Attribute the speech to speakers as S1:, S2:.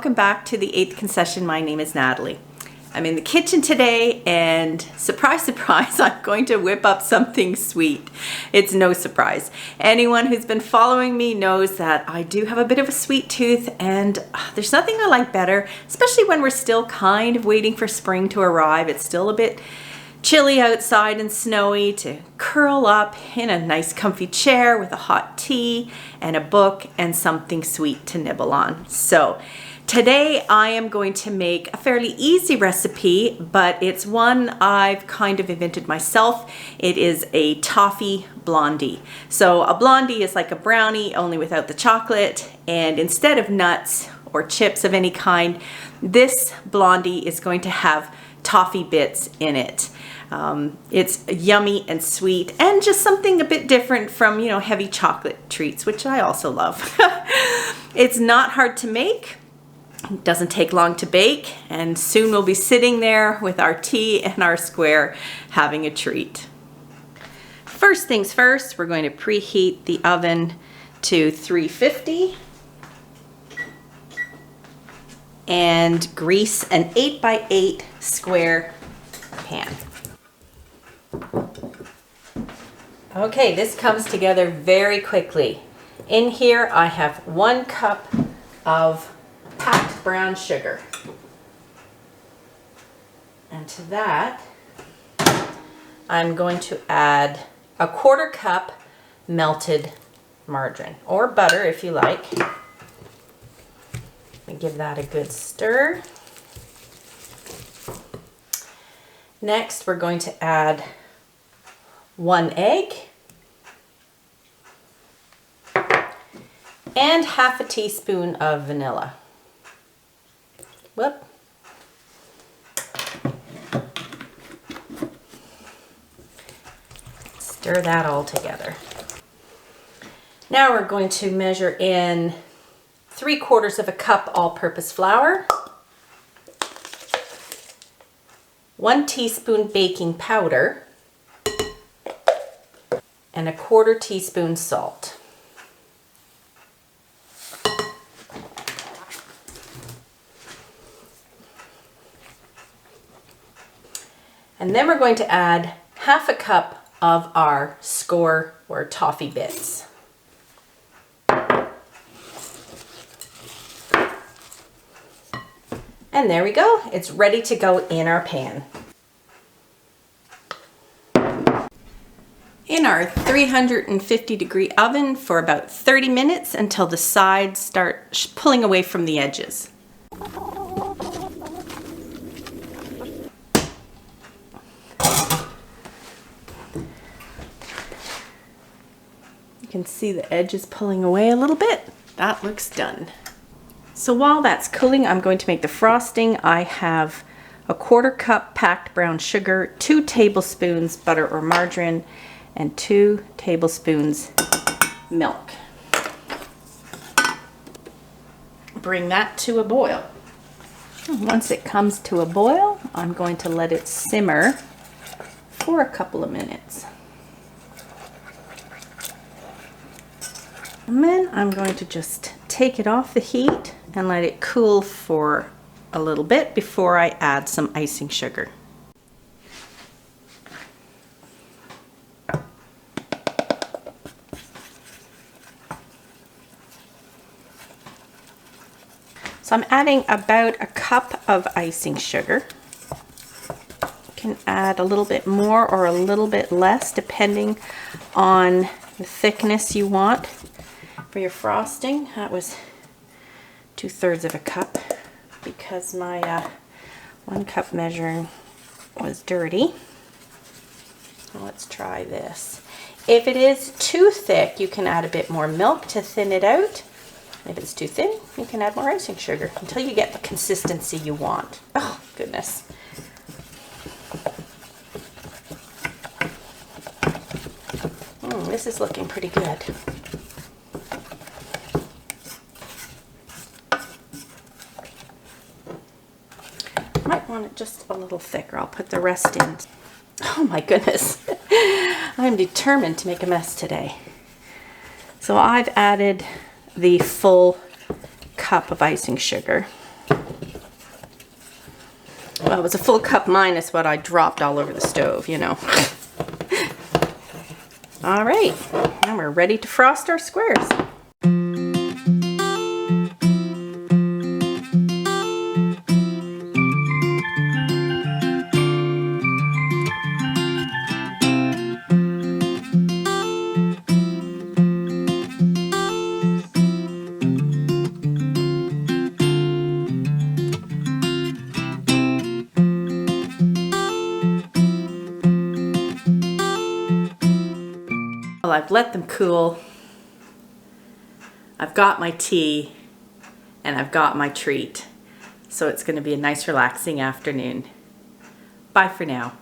S1: welcome back to the 8th Concession. My name is Natalie. I'm in the kitchen today and surprise, surprise, I'm going to whip up something sweet. It's no surprise. Anyone who's been following me knows that I do have a bit of a sweet tooth, and there's nothing I like better, especially when we're still kind of waiting for spring to arrive. It's still a bit chilly outside and snowy, to curl up in a nice comfy chair with a hot tea and a book and something sweet to nibble on. So today I am going to make a fairly easy recipe, but it's one I've kind of invented myself. It is a toffee blondie. So a blondie is like a brownie, only without the chocolate, and instead of nuts or chips of any kind, this blondie is going to have toffee bits in it. It's yummy and sweet and just something a bit different from, heavy chocolate treats, which I also love. It's not hard to make. It doesn't take long to bake, and soon we'll be sitting there with our tea and our square having a treat. First things first, we're going to preheat the oven to 350 and grease an 8x8 square pan. Okay, this comes together very quickly. In here I have 1 cup of packed brown sugar. And to that, I'm going to add a 1/4 cup melted margarine, or butter if you like. And give that a good stir. Next, we're going to add 1 egg and 1/2 teaspoon of vanilla. Whoop. Stir that all together. Now we're going to measure in 3/4 cup all-purpose flour, 1 teaspoon baking powder, and 1/4 teaspoon salt. And then we're going to add 1/2 cup of our score or toffee bits. And there we go. It's ready to go in our pan. In our 350-degree oven for about 30 minutes until the sides start pulling away from the edges. You can see the edges pulling away a little bit. That looks done. So while that's cooling, I'm going to make the frosting. I have a 1/4 cup packed brown sugar, 2 tablespoons butter or margarine, and 2 tablespoons milk. Bring that to a boil. Once it comes to a boil, I'm going to let it simmer for a couple of minutes. And then I'm going to just take it off the heat and let it cool for a little bit before I add some icing sugar. So I'm adding about 1 cup of icing sugar. You can add a little bit more or a little bit less depending on the thickness you want for your frosting. That was 2/3 cup because my 1 cup measuring was dirty. Let's try this. If it is too thick, you can add a bit more milk to thin it out. If it's too thin, you can add more icing sugar until you get the consistency you want. Oh, goodness. This is looking pretty good. Might want it just a little thicker. I'll put the rest in. Oh my goodness. I'm determined to make a mess today. So I've added the full cup of icing sugar. Well, it was a full cup minus what I dropped all over the stove, you know. All right, now we're ready to frost our squares. Well, I've let them cool. I've got my tea and I've got my treat. So it's going to be a nice relaxing afternoon. Bye for now.